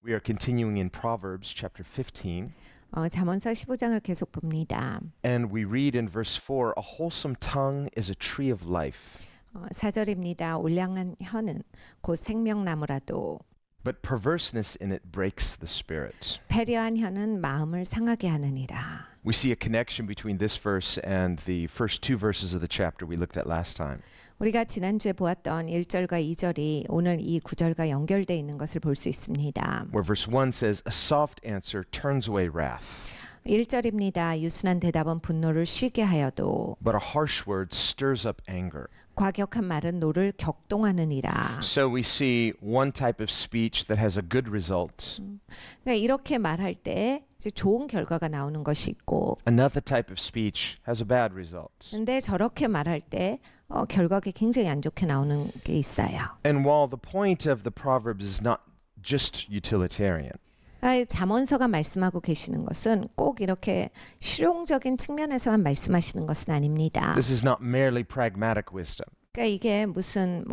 We are continuing in Proverbs chapter 15, 잠언서 15장을 계속 봅니다. and we read in verse 4, "A wholesome tongue is a tree of life, 4절입니다. 올량한 혀는 곧 생명나무라도 but perverseness in it breaks the spirit." 패려한 혀는 마음을 상하게 하느니라. We see a connection between this verse and the first two verses of the chapter we looked at last time. 우리가 지난주에 보았던 1절과 2절이 오늘 이 9절과 연결되어 있는 것을 볼 수 있습니다. Where verse 1 says, "A soft answer turns away wrath, 1절입니다. 유순한 대답은 분노를 쉬게 하여도 but a harsh word stirs up anger." 과격한 말은 노를 격동하느니라. So we see one type of speech that has a good result, 그러니까 이렇게 말할 때 이제 좋은 결과가 나오는 것이 있고, another type of speech has a bad result. 근데 저렇게 말할 때 결과가 굉장히 안 좋게 나오는 게 있어요. And while the point of the Proverbs is not just utilitarian, 잠언서가 말씀하고 계시는 것은 꼭 이렇게 실용적인 측면에서만 말씀하시는 것은 아닙니다. this is not merely pragmatic wisdom. 그러니까 이게 무슨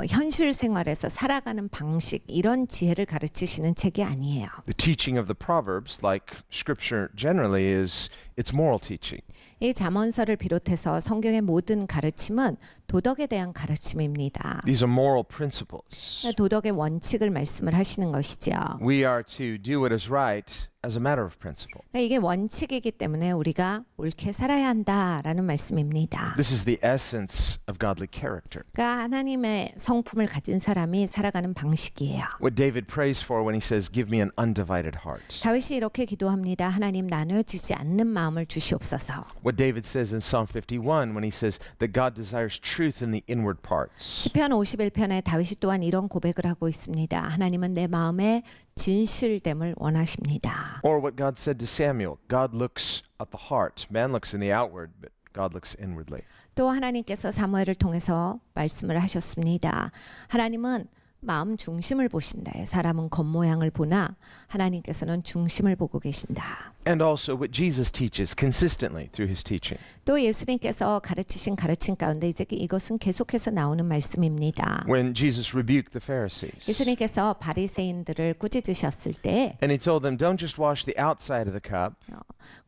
현실 생활에서 살아가는 방식 이런 지혜를 가르치시는 책이 아니에요. The teaching of the Proverbs, like Scripture generally, it's moral teaching. 이 잠언서를 비롯해서 성경의 모든 가르침은 도덕에 대한 가르침입니다. These are moral principles. 도덕의 원칙을 말씀을 하시는 것이죠. We are to do what is right as a matter of principle. 이게 원칙이기 때문에 우리가 옳게 살아야 한다라는 말씀입니다. This is the essence of godly character. 그러니까 하나님의 성품을 가진 사람이 살아가는 방식이에요. What David prays for when he says, "Give me an undivided heart." 다윗이 이렇게 기도합니다. 하나님 나눠지지 않는 마음을 주시옵소서. What David says in Psalm 51 when he says that God desires truth in the inward parts. 시편 51편에 다윗이 또한 이런 고백을 하고 있습니다. 하나님은 내 마음에 진실됨을 원하십니다. Or what God said to Samuel, God looks at the heart. Man looks in the outward, but God looks inwardly. 또 하나님께서 사무엘을 통해서 말씀을 하셨습니다. 하나님은 마음 중심을 보신다. 사람은 겉모양을 보나 하나님께서는 중심을 보고 계신다. And also what Jesus teaches consistently through his teaching. 또 예수님께서 가르치신 가르침 가운데 이제 이것은 계속해서 나오는 말씀입니다. When Jesus rebuked the Pharisees, 예수님께서 바리새인들을 꾸짖으셨을 때 and he told them, "Don't just wash the outside of the cup.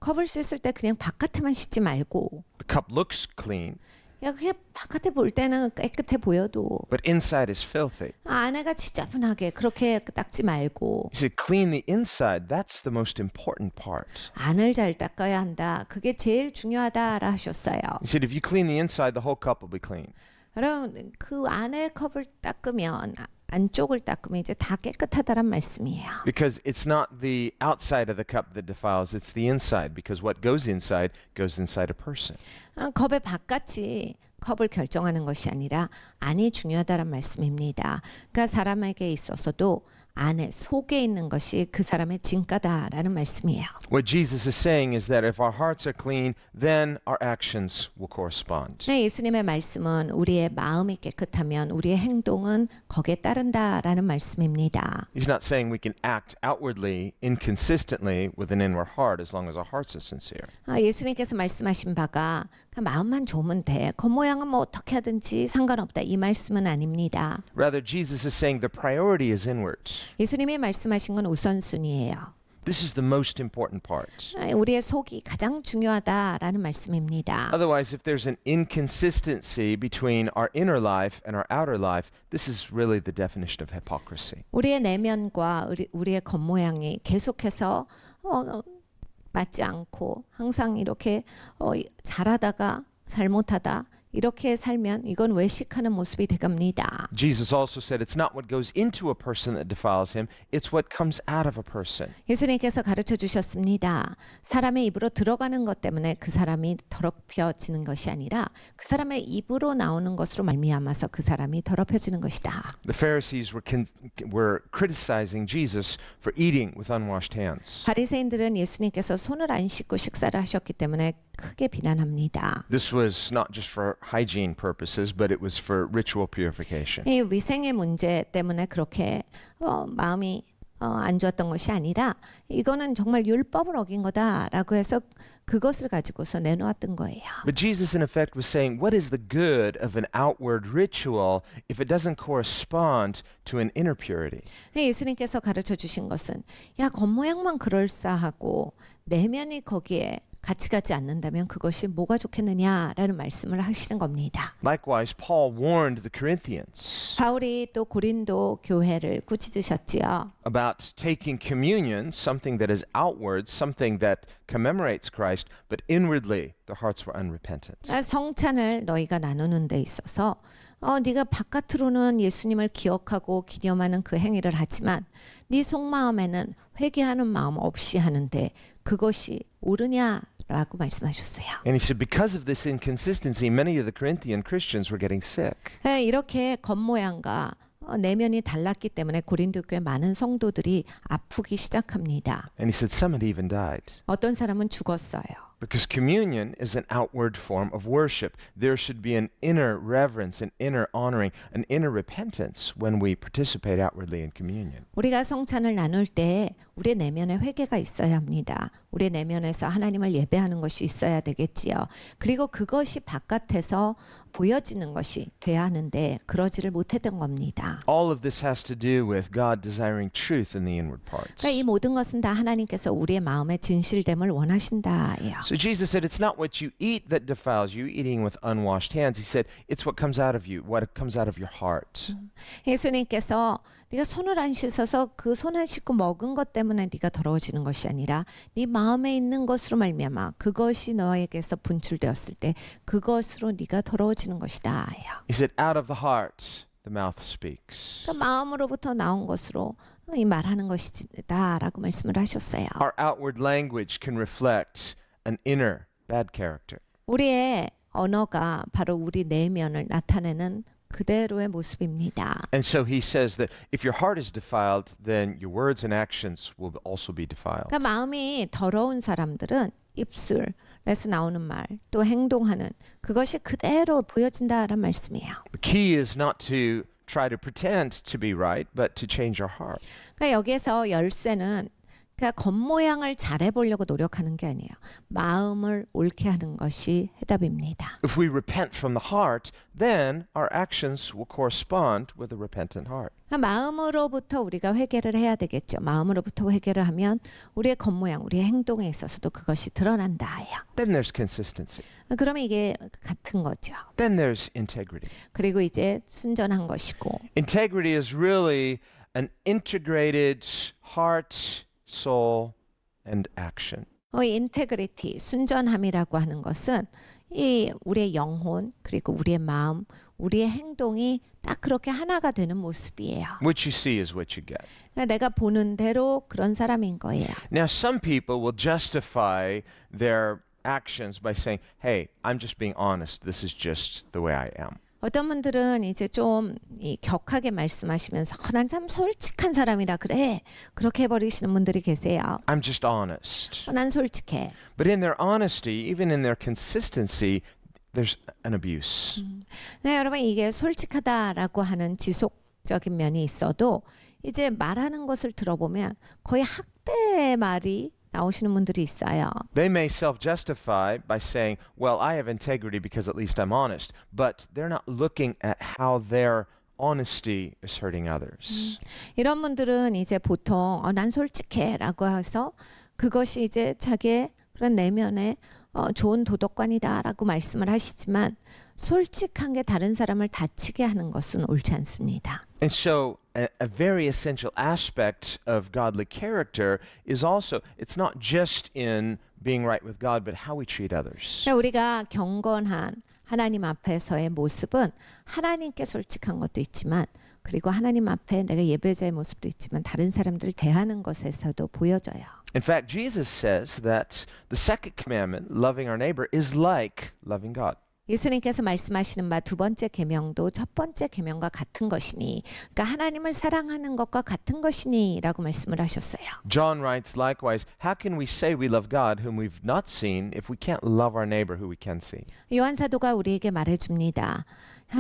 컵을 씻을 때 그냥 바깥에만 씻지 말고 The cup looks clean, 그게 바깥에 볼 때는 깨끗해 보여도 but inside is filthy." 안에가 지저분하게 그렇게 닦지 말고 He said, "Clean the inside. That's the most important part." 안을 잘 닦아야 한다. 그게 제일 중요하다라 하셨어요. He said, "If you clean the inside, the whole cup will be clean." 그럼 그 안에 컵을 닦으면 안쪽을 닦으면 이제 다 깨끗하다란 말씀이에요. Because it's not the outside of the cup that defiles, it's the inside. Because what goes inside a person. 컵의 바깥이 컵을 결정하는 것이 아니라 안이 중요하다란 말씀입니다. 그러니까 사람에게 있어서도 안에 속에 있는 것이 그 사람의 진가다라는 말씀이에요. What Jesus is saying is that if our hearts are clean, then our actions will correspond. 예수님의 말씀은 우리의 마음이 깨끗하면 우리의 행동은 거기에 따른다라는 말씀입니다. He's not saying we can act outwardly inconsistently with an inward heart as long as our hearts are sincere. 예수님께서 말씀하신 바가 마음만 좋으면 돼. 겉모양은 뭐 어떻게 하든지 상관없다. 이 말씀은 아닙니다. Rather, Jesus is saying the priority is inward. 예수님이 말씀하신 건 우선순위예요. This is the most important part. 우리의 속이 가장 중요하다라는 말씀입니다. Otherwise, if there's an inconsistency between our inner life and our outer life, this is really the definition of hypocrisy. 우리의 내면과 우리의 겉모양이 계속해서 맞지 않고 항상 이렇게 잘하다가 잘못하다 이렇게 살면 이건 외식하는 모습이 되갑니다. Jesus also said it's not what goes into a person that defiles him, it's what comes out of a person. 예수님께서 가르쳐 주셨습니다. 사람의 입으로 들어가는 것 때문에 그 사람이 더럽혀지는 것이 아니라 그 사람의 입으로 나오는 것으로 말미암아서 그 사람이 더럽혀지는 것이다. The Pharisees were criticizing Jesus for eating with unwashed hands. 바리새인들은 예수님께서 손을 안 씻고 식사를 하셨기 때문에 크게 비난합니다. This was not just for hygiene purposes, but it was for ritual purification. 이 위생의 문제 때문에 그렇게 마음이 안 좋았던 것이 아니라 이거는 정말 율법을 어긴 거다라고 해서 그것을 가지고서 내놓았던 거예요. But Jesus, in effect, was saying, what is the good of an outward ritual if it doesn't correspond to an inner purity? 예수님께서 가르쳐 주신 것은 야 겉모양만 그럴싸하고 내면이 거기에 같이 가지 않는다면 그것이 뭐가 좋겠느냐라는 말씀을 하시는 겁니다. Likewise, Paul warned the Corinthians 바울이 또 고린도 교회를 꾸짖으셨지요. about taking communion, something that is outward, something that commemorates Christ, but inwardly their hearts were unrepentant. 성찬을 너희가 나누는 데 있어서 네가 바깥으로는 예수님을 기억하고 기념하는 그 행위를 하지만 네 속마음에는 회개하는 마음 없이 하는데 그것이 옳으냐라고 말씀하셨어요. And he said, because of this inconsistency, many of the Corinthian Christians were getting sick. 이렇게 겉모양과 내면이 달랐기 때문에 고린도 교회 많은 성도들이 아프기 시작합니다. And he said, some had even died. 어떤 사람은 죽었어요. Because communion is an outward form of worship. There should be an inner reverence, an inner honoring, an inner repentance when we participate outwardly in communion. 우리가 성찬을 나눌 때 우리 내면에 회개가 있어야 합니다. 우리 내면에서 하나님을 예배하는 것이 있어야 되겠지요. 그리고 그것이 바깥에서 보여지는 것이 돼야 하는데 그러지를 못했던 겁니다. All of this has to do with God desiring truth in the inward parts. 그러니까 이 모든 것은 다 하나님께서 우리의 마음의 진실됨을 원하신다예요. So Jesus said, it's not what you eat that defiles you, eating with unwashed hands. He said, it's what comes out of you, what comes out of your heart. 예수님께서 네가 손을 안 씻어서 그 손 안 씻고 먹은 것 때문에 네가 더러워지는 것이 아니라 네 마음에 있는 것으로 말미암아 그것이 너에게서 분출되었을 때 그것으로 네가 더러워지는 것이다. He said, out of the heart, the mouth speaks. 그러니까 마음으로부터 나온 것으로 이 말하는 것이다라고 말씀을 하셨어요. Our outward language can reflect an inner bad character. 우리의 언어가 바로 우리 내면을 나타내는 그대로의 모습입니다. And so he says that if your heart is defiled, then your words and actions will also be defiled. 그러니까 마음이 더러운 사람들은 입술에서 나오는 말, 또 행동하는 그것이 그대로 보여진다라는 말씀이에요. The key is not to try to pretend to be right, but to change our heart. 그러니까 여기에서 열쇠는 그러니까 겉모양을 잘해보려고 노력하는 게 아니에요. 마음을 옳게 하는 것이 해답입니다. If we repent from the heart, then our actions will correspond with a repentant heart. 그러니까 마음으로부터 우리가 회개를 해야 되겠죠. 마음으로부터 회개를 하면 우리의 겉모양, 우리의 행동에 있어서도 그것이 드러난다예요. Then there's consistency. 그러면 이게 같은 거죠. Then there's integrity. 그리고 이제 순전한 것이고 Integrity is really an integrated heart, soul, and action. 인테그리티, 순전함이라고 하는 것은 이 우리의 영혼 그리고 우리의 마음, 우리의 행동이 딱 그렇게 하나가 되는 모습이에요. What you see is what you get. 그러니까 내가 보는 대로 그런 사람인 거예요. Now, some people will justify their actions by saying, hey, I'm just being honest. This is just the way I am. 어떤 분들은 이제 좀 격하게 말씀하시면서 난 참 솔직한 사람이라 그래. 그렇게 해버리시는 분들이 계세요. I'm just honest. 난 솔직해. But in their honesty, even in their consistency, there's an abuse. 네, 여러분 이게 솔직하다라고 하는 지속적인 면이 있어도 이제 말하는 것을 들어보면 거의 학대의 말이 나오시는 분들이 있어요. They may self-justify by saying, well, I have integrity because at least I'm honest. But they're not looking at how their honesty is hurting others. 이런 분들은 이제 보통 난 솔직해라고 해서 그것이 이제 자기의 그런 내면의 좋은 도덕관이다라고 말씀을 하시지만 솔직한 게 다른 사람을 다치게 하는 것은 옳지 않습니다. And so a very essential aspect of godly character is also, it's not just in being right with God, but how we treat others. 그러니까 우리가 경건한 하나님 앞에서의 모습은 하나님께 솔직한 것도 있지만 그리고 하나님 앞에 내가 예배자의 모습도 있지만 다른 사람들 대하는 것에서도 보여져요. In fact, Jesus says that the second commandment, loving our neighbor, is like loving God. 예수님께서 말씀하시는 바 두 번째 계명도 첫 번째 계명과 같은 것이니 그러니까 하나님을 사랑하는 것과 같은 것이니라고 말씀을 하셨어요. John writes likewise, how can we say we love God whom we've not seen if we can't love our neighbor who we can see? 요한 사도가 우리에게 말해 줍니다.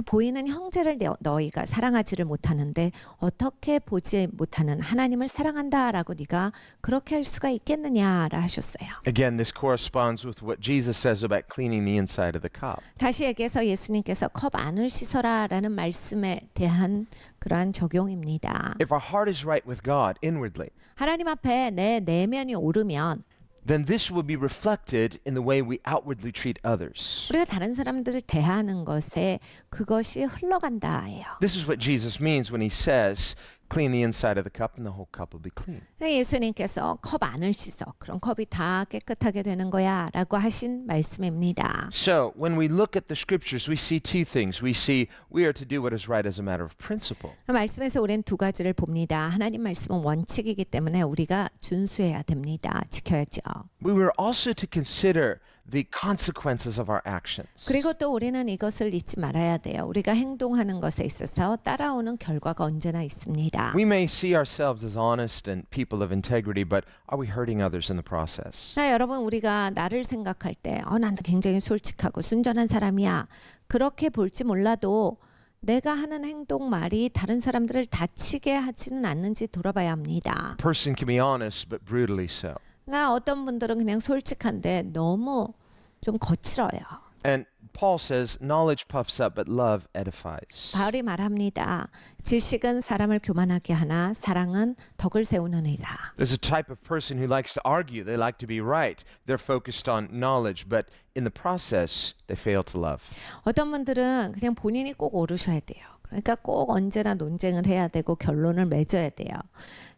보이는 형제를 너희가 사랑하지를 못하는데 어떻게 보지 못하는 하나님을 사랑한다라고 네가 그렇게 할 수가 있겠느냐라 하셨어요. Again, this corresponds with what Jesus says about cleaning the inside of the cup. 다시 얘기해서 예수님께서 컵 안을 씻어라라는 말씀에 대한 그러한 적용입니다. If our heart is right with God inwardly, 하나님 앞에 내 내면이 오르면 then this will be reflected in the way we outwardly treat others. 우리가 다른 사람들을 대하는 것에 그것이 흘러간다예요. This is what Jesus means when he says, clean the inside of the cup and the whole cup will be clean. 예수님께서 컵 안을 씻어. 그럼 컵이 다 깨끗하게 되는 거야 라고 하신 말씀입니다. So, when we look at the scriptures, we see two things. We see we are to do what is right as a matter of principle. 말씀에서 우리는 두 가지를 봅니다. 하나님 말씀은 원칙이기 때문에 우리가 준수해야 됩니다. 지켜야죠. We were also to consider the consequences of our actions. 그리고 또 우리는 이것을 잊지 말아야 돼요. 우리가 행동하는 것에 있어서 따라오는 결과가 언제나 있습니다. We may see ourselves as honest and people of integrity, but are we hurting others in the process? 여러분 우리가 나를 생각할 때 난 굉장히 솔직하고 순전한 사람이야. 그렇게 볼지 몰라도 내가 하는 행동 말이 다른 사람들을 다치게 하지는 않는지 돌아봐야 합니다. A person can be honest, but brutally so. 그러니까 어떤 분들은 그냥 솔직한데 너무 좀 거칠어요. And Paul says, knowledge puffs up, but love edifies. 바울이 말합니다. 지식은 사람을 교만하게 하나 사랑은 덕을 세우느니라. There's a type of person who likes to argue. They like to be right. They're focused on knowledge, but in the process, they fail to love. 어떤 분들은 그냥 본인이 꼭 옳으셔야 돼요. 그러니까 꼭 언제나 논쟁을 해야 되고 결론을 맺어야 돼요.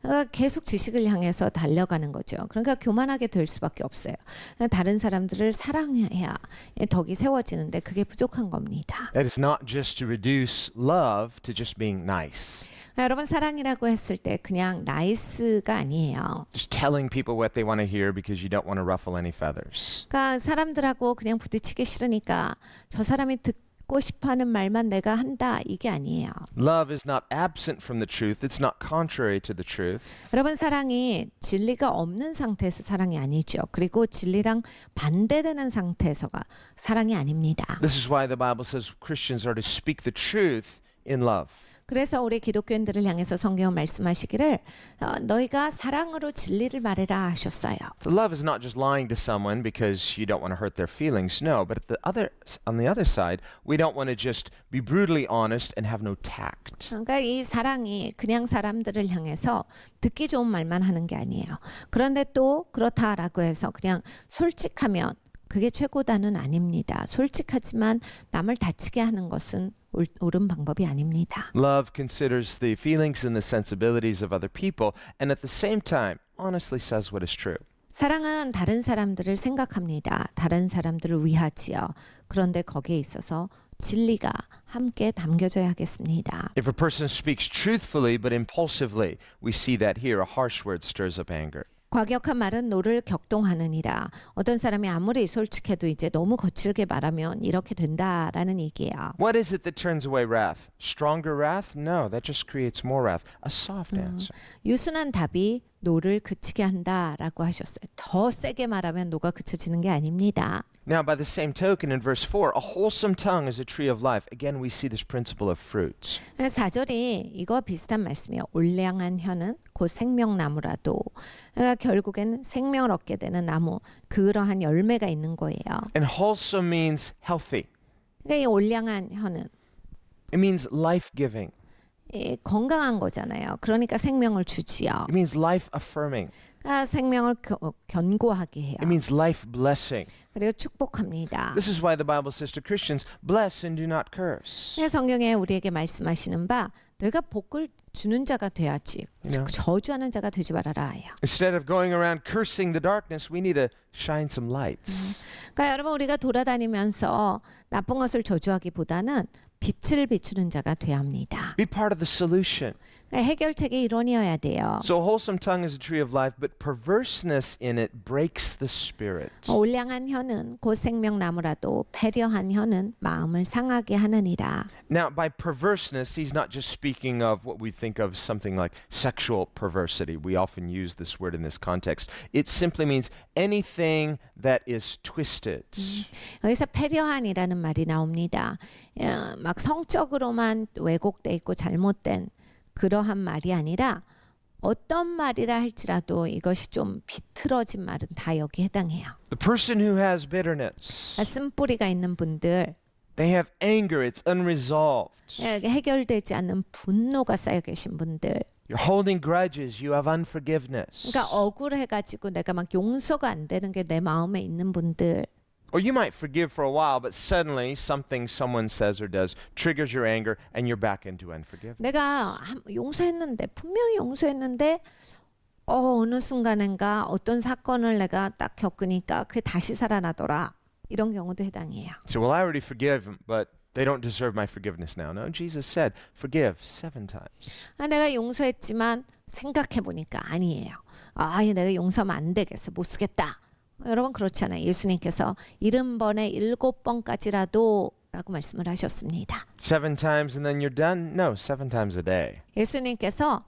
그러니까 계속 지식을 향해서 달려가는 거죠. 그러니까 교만하게 될 수밖에 없어요. 다른 사람들을 사랑해야 덕이 세워지는데 그게 부족한 겁니다. That is not just to reduce love to just being nice. 여러분 사랑이라고 했을 때 그냥 나이스가 아니에요. Just telling people what they want to hear because you don't want to ruffle any feathers. 그러니까 사람들하고 그냥 부딪히기 싫으니까 저 사람이 듣고 싶어하는 말만 내가 한다 이게 아니에요. Love is not absent from the truth. It's not contrary to the truth. 여러분 사랑이 진리가 없는 상태에서 사랑이 아니죠. 그리고 진리랑 반대되는 상태에서가 사랑이 아닙니다. This is why the Bible says Christians are to speak the truth in love. 그래서 우리 기독교인들을 향해서 성경은 말씀하시기를 너희가 사랑으로 진리를 말해라 하셨어요. So love is not just lying to someone because you don't want to hurt their feelings. No, but on the other side, we don't want to just be brutally honest and have no tact. 그러니까 이 사랑이 그냥 사람들을 향해서 듣기 좋은 말만 하는 게 아니에요. 그런데 또 그렇다라고 해서 그냥 솔직하면 그게 최고다는 아닙니다. 솔직하지만 남을 다치게 하는 것은 옳은 방법이 아닙니다. Love considers the feelings and the sensibilities of other people and at the same time honestly says what is true. 사랑은 다른 사람들을 생각합니다. 다른 사람들을 위하지요. 그런데 거기에 있어서 진리가 함께 담겨져야겠습니다. If a person speaks truthfully but impulsively, we see that here. A harsh word stirs up anger. 과격한 말은 노를 격동하느니라. 어떤 사람이 아무리 솔직해도 이제 너무 거칠게 말하면 이렇게 된다라는 얘기예요. What is it that turns away wrath? Stronger wrath? No, that just creates more wrath. A soft answer. 유순한 답이 노를 그치게 한다라고 하셨어요. 더 세게 말하면 노가 그쳐지는 게 아닙니다. Now, by the same token, in verse 4, a wholesome tongue is a tree of life. Again, we see this principle of fruits. 4절이 이거 비슷한 말씀이에요. 올량한 혀는 곧 생명나무라도. 그러니까 결국엔 생명을 얻게 되는 나무, 그러한 열매가 있는 거예요. And wholesome means healthy. 그러니까 이 올량한 혀는 It means life-giving. 건강한 거잖아요. 그러니까 생명을 주지요. It means life-affirming. 생명을 견고하게 해요. It means life-blessing. 그리고 축복합니다. This is why the Bible says to Christians, bless and do not curse. 성경에 우리에게 말씀하시는 바 너희가 복을 주는 자가 돼야지 저주하는 자가 되지 말아라 해요. Instead of going around cursing the darkness, we need to shine some lights. 그러니까 여러분 우리가 돌아다니면서 나쁜 것을 저주하기보다는 빛을 비추는 자가 돼야 합니다. Be part of the solution. 해결책의 이론이어야 돼요. So a wholesome tongue is a tree of life, but perverseness in it breaks the spirit. 올량한 혀는 곧 생명나무라도 배려한 혀는 마음을 상하게 하느니라. Now, by perverseness, he's not just speaking of what we think of something like sexual perversity. We often use this word in this context. It simply means anything that is twisted. 여기서 배려한이라는 말이 나옵니다. 막 성적으로만 왜곡돼 있고 잘못된 그러한 말이 아니라 어떤 말이라 할지라도 이것이 좀 비틀어진 말은 다 여기 해당해요. The person who has bitterness, 쓴뿌리가 있는 분들, they have anger, it's unresolved. 해결되지 않는 분노가 쌓여 계신 분들, You're holding grudges, you have unforgiveness. 그러니까 억울해가지고 내가 막 용서가 안 되는 게 내 마음에 있는 분들, Or you might forgive for a while, but suddenly something someone says or does triggers your anger and you're back into unforgiveness. 내가 용서했는데 분명히 용서했는데 어느 순간인가 어떤 사건을 내가 딱 겪으니까 그게 다시 살아나더라. 이런 경우도 해당해요. So, well, I already forgive them, but they don't deserve my forgiveness now. No, Jesus said, forgive 7 times. 내가 용서했지만 생각해 보니까 아니에요. 내가 용서하면 안 되겠어. 못 쓰겠다. 여러분 그렇지 않아요. 예수님께서 70번에 7번까지라도 라고 말씀을 하셨습니다. 7 times and then you're done? No, 7 times a day. 예수님께서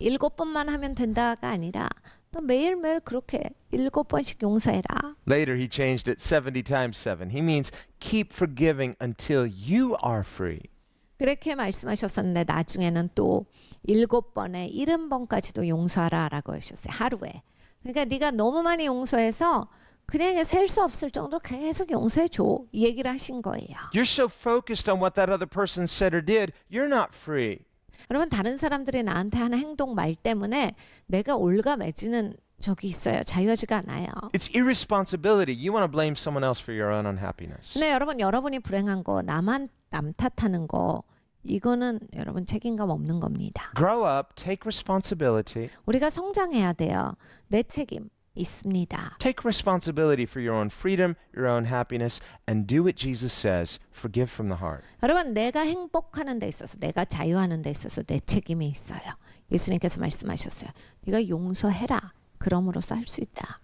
7번만 하면 된다가 아니라 또 매일매일 그렇게 7번씩 용서해라. Later, he changed it 70 times 7. He means keep forgiving until you are free. 그렇게 말씀하셨었는데 나중에는 또 7번에 70번까지도 용서하라 라고 하셨어요. 하루에. 그러니까 네가 너무 많이 용서해서 그냥 셀 수 없을 정도로 계속 용서해 줘. 이 얘기를 하신 거예요. You're so focused on what that other person said or did, you're not free. 여러분 다른 사람들이 나한테 하는 행동 말 때문에 내가 올가매지는 적이 있어요. 자유하지가 않아요. It's irresponsibility. You want to blame someone else for your own unhappiness. 근데 여러분이 불행한 거 남 탓하는 거 이거는 여러분 책임감 없는 겁니다. Grow up, take responsibility. 우리가 성장해야 돼요. 내 책임 있습니다. Take responsibility for your own freedom, your own happiness, and do what Jesus says. Forgive from the heart. 여러분 내가 행복하는 데 있어서 내가 자유하는 데 있어서 내 책임이 있어요. 예수님께서 말씀하셨어요. 네가 용서해라. 그럼으로써 할 수 있다.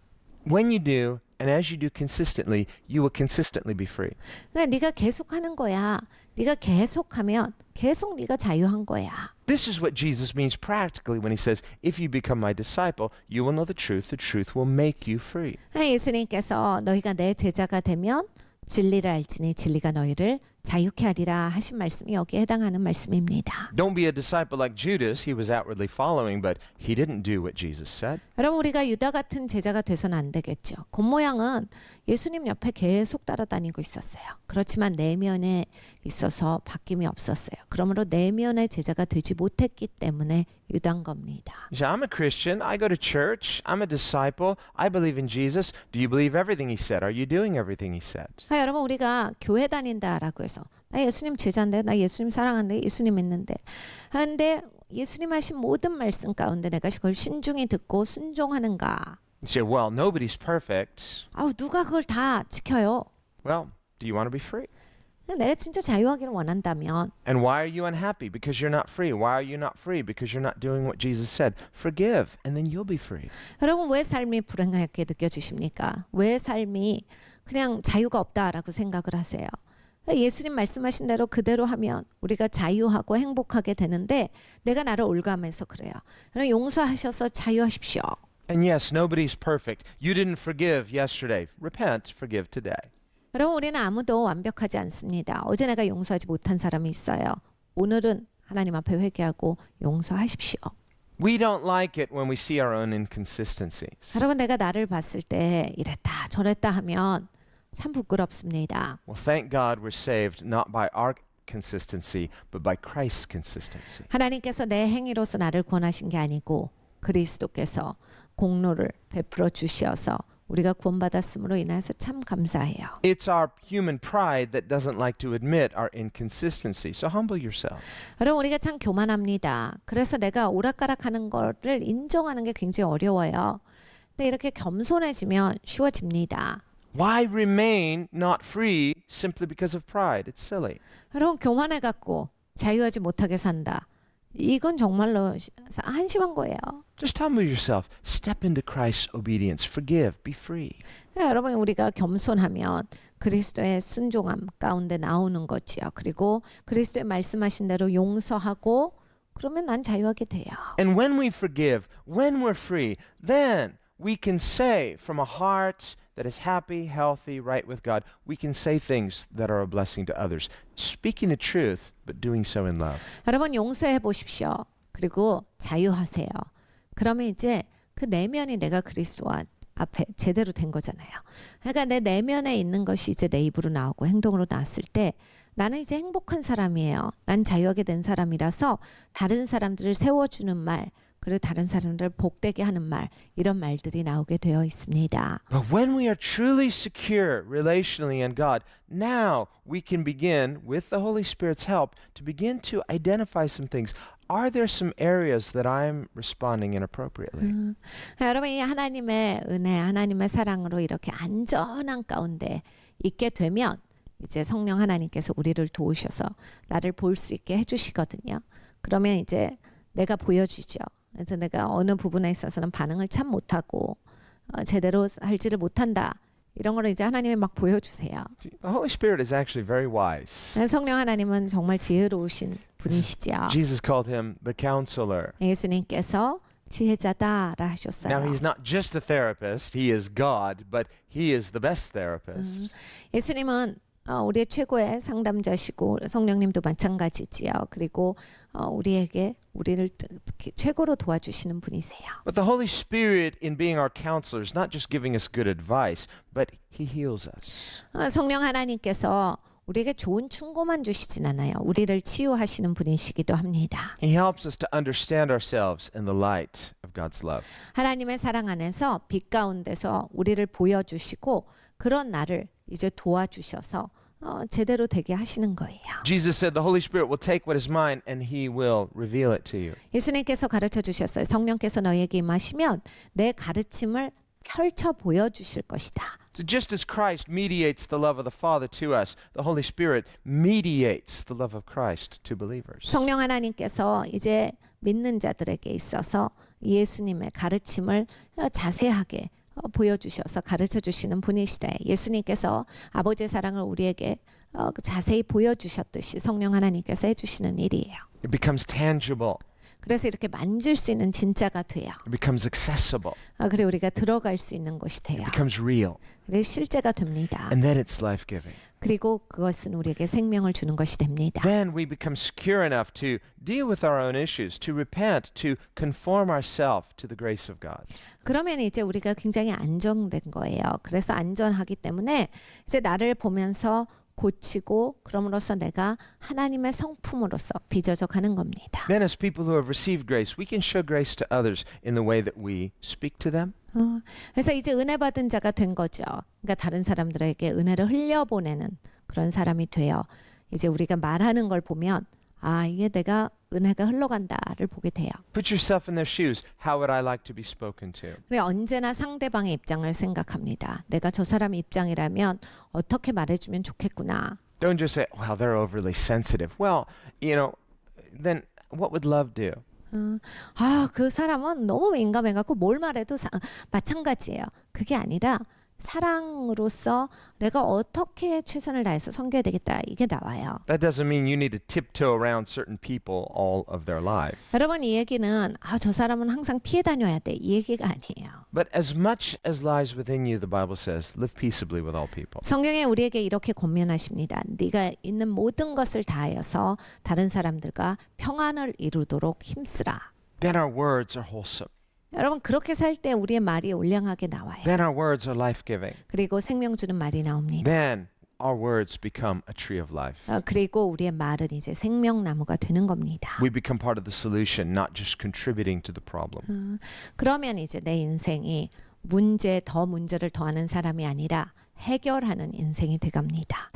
When you do, and as you do consistently, you will consistently be free. 그러니까 네가 계속하는 거야. 네가 계속하면 계속 네가 자유한 거야. This is what Jesus means practically when he says, if you become my disciple, you will know the truth will make you free. 예수님께서 너희가 내 제자가 되면 진리를 알지니 진리가 너희를 자유케 하리라 하신 말씀이 여기에 해당하는 말씀입니다. Don't be a disciple like Judas. He was outwardly following, but he didn't do what Jesus said. 여러분 우리가 유다 같은 제자가 돼서는 안 되겠죠. 겉모양은 예수님 옆에 계속 따라다니고 있었어요. 그렇지만 내면에 있어서 바뀜이 없었어요. 그러므로 내면의 제자가 되지 못했기 때문에 유다인 겁니다. You say, I'm a Christian. I go to church. I'm a disciple. I believe in Jesus. Do you believe everything he said? Are you doing everything he said? 여러분 우리가 교회 다닌다라고 해서 나 예수님 제자인데 나 예수님 사랑하는데 예수님 믿는데 근데 예수님 하신 모든 말씀 가운데 내가 그걸 신중히 듣고 순종하는가? You say, well, nobody's perfect. 누가 그걸 다 지켜요? Well, do you want to be free? 내가 진짜 자유하기를 원한다면 And why are you unhappy? Because you're not free. Why are you not free? Because you're not doing what Jesus said. Forgive, and then you'll be free. 여러분 왜 삶이 불행하게 느껴지십니까? 왜 삶이 그냥 자유가 없다라고 생각을 하세요? 예수님 말씀하신 대로 그대로 하면 우리가 자유하고 행복하게 되는데 내가 나를 올가면서 그래요. 여러분 용서하셔서 자유하십시오. And yes, nobody's perfect. You didn't forgive yesterday. Repent, forgive today. 여러분 우리는 아무도 완벽하지 않습니다. 어제 내가 용서하지 못한 사람이 있어요. 오늘은 하나님 앞에 회개하고 용서하십시오. We don't like it when we see our own inconsistencies. 여러분 내가 나를 봤을 때 이랬다 저랬다 하면 참 부끄럽습니다. Well, thank God we're saved not by our consistency, but by Christ's consistency. 하나님께서 내 행위로서 나를 구원하신 게 아니고 그리스도께서 공로를 베풀어 주시어서 우리가 구원받았음으로 인해서 참 감사해요. It's our human pride that doesn't like to admit our inconsistency. So humble yourself. 여러분 우리가 참 교만합니다. 그래서 내가 오락가락하는 거를 인정하는 게 굉장히 어려워요. 근데 이렇게 겸손해지면 쉬워집니다. Why remain not free simply because of pride? It's silly. 여러분 교만해갖고 자유하지 못하게 산다. 이건 정말로 한심한 거예요. Just humble yourself. Step into Christ's obedience. Forgive. Be free. 여러분 우리가 겸손하면 그리스도의 순종함 가운데 나오는 거지요. 그리고 그리스도의 말씀하신 대로 용서하고 그러면 난 자유하게 돼요. And when we forgive, when we're free, then we can say from a heart that is happy, healthy, right with God, we can say things that are a blessing to others. Speaking the truth, but doing so in love. 여러분 용서해 보십시오. 그리고 자유하세요. 그러면 이제 그 내면이 내가 그리스도와 앞에 제대로 된 거잖아요. 그러니까 내 내면에 있는 것이 이제 내 입으로 나오고 행동으로 나왔을 때 나는 이제 행복한 사람이에요. 난 자유하게 된 사람이라서 다른 사람들을 세워주는 말, 그리고 다른 사람들을 복되게 하는 말, 이런 말들이 나오게 되어 있습니다. But when we are truly secure relationally in God, now we can begin, with the Holy Spirit's help, to begin to identify some things. Are there some areas that I'm responding inappropriately? 여러분 이 하나님의 은혜, 하나님의 사랑으로 이렇게 안전한 가운데 있게 되면 이제 성령 하나님께서 우리를 도우셔서 나를 볼 수 있게 해주시거든요. 그러면 이제 내가 보여주죠. 그래서 내가 어느 부분에 있어서는 반응을 참 못하고 제대로 살지를 못한다. 이런 거를 이제 하나님이 막 보여주세요. The Holy Spirit is actually very wise. 성령 하나님은 정말 지혜로우신 분이시죠. Jesus called him the counselor. 예수님께서 지혜자다라 Now 하셨어요. he's not just a therapist, he is God, but he is the best therapist. 예수님은 우리의 최고의 상담자시고 성령님도 마찬가지지요. 그리고 우리를 최고로 도와주시는 분이세요. But the Holy Spirit in being our counselor is not just giving us good advice, but he heals us. 성령 하나님께서 우리에게 좋은 충고만 주시진 않아요. 우리를 치유하시는 분이시기도 합니다. He helps us to understand ourselves in the light of God's love. 하나님의 사랑 안에서 빛 가운데서 우리를 보여주시고 그런 나를 이제 도와주셔서 제대로 되게 하시는 거예요. Jesus said the Holy Spirit will take what is mine and he will reveal it to you. 예수님께서 가르쳐 주셨어요. 성령께서 너희에게 임하시면 내 가르침을 펼쳐 보여주실 것이다. So just as Christ mediates the love of the Father to us, the Holy Spirit mediates the love of Christ to believers. 성령 하나님께서 이제 믿는 자들에게 있어서 예수님의 가르침을 자세하게 보여주셔서 가르쳐 주시는 분이시래. 예수님께서 아버지의 사랑을 우리에게 자세히 보여주셨듯이 성령 하나님께서 해주시는 일이에요. It becomes tangible. 그래서 이렇게 만질 수 있는 진짜가 돼요. It becomes accessible. 그리고 우리가 들어갈 수 있는 것이 돼요. It becomes real. 그래서 실제가 됩니다. And then it's life-giving. 그리고 그것은 우리에게 생명을 주는 것이 됩니다. Then we become secure enough to deal with our own issues, to repent, to conform ourselves to the grace of God. 그러면 이제 우리가 굉장히 안정된 거예요. 그래서 안전하기 때문에 이제 나를 보면서 고치고 그럼으로써 내가 하나님의 성품으로서 빚어져 가는 겁니다. Then as people who have received grace, we can show grace to others in the way that we speak to them. 그래서 이제 은혜 받은 자가 된 거죠. 그러니까 다른 사람들에게 은혜를 흘려보내는 그런 사람이 돼요. 이제 우리가 말하는 걸 보면 이게 내가 은혜가 흘러간다를 보게 돼요. Put yourself in their shoes. How would I like to be spoken to? 그리고 언제나 상대방의 입장을 생각합니다. 내가 저 사람 입장이라면 어떻게 말해주면 좋겠구나. Don't just say, well, they're overly sensitive. Well, then what would love do? 그 사람은 너무 민감해갖고 뭘 말해도 마찬가지예요. 그게 아니라 사랑으로서 내가 어떻게 최선을 다해서 섬겨야 되겠다. 이게 나와요. That doesn't mean you need to tiptoe around certain people all of their life. 여러분 이 얘기는 저 사람은 항상 피해 다녀야 돼. 이 얘기가 아니에요. But as much as lies within you, the Bible says, live peaceably with all people. 성경에 우리에게 이렇게 권면하십니다. 네가 있는 모든 것을 다하여서 다른 사람들과 평안을 이루도록 힘쓰라. Then our words are wholesome. 여러분 그렇게 살 때 우리의 말이 올량하게 나와요. Then our words are life-giving. 그리고 생명 주는 말이 나옵니다. Then our words become a tree of life. 그리고 우리의 말은 이제 생명나무가 되는 겁니다. We become part of the solution, not just contributing to the problem. 그러면 이제 내 인생이 문제를 더하는 사람이 아니라 해결하는 인생이 돼갑니다.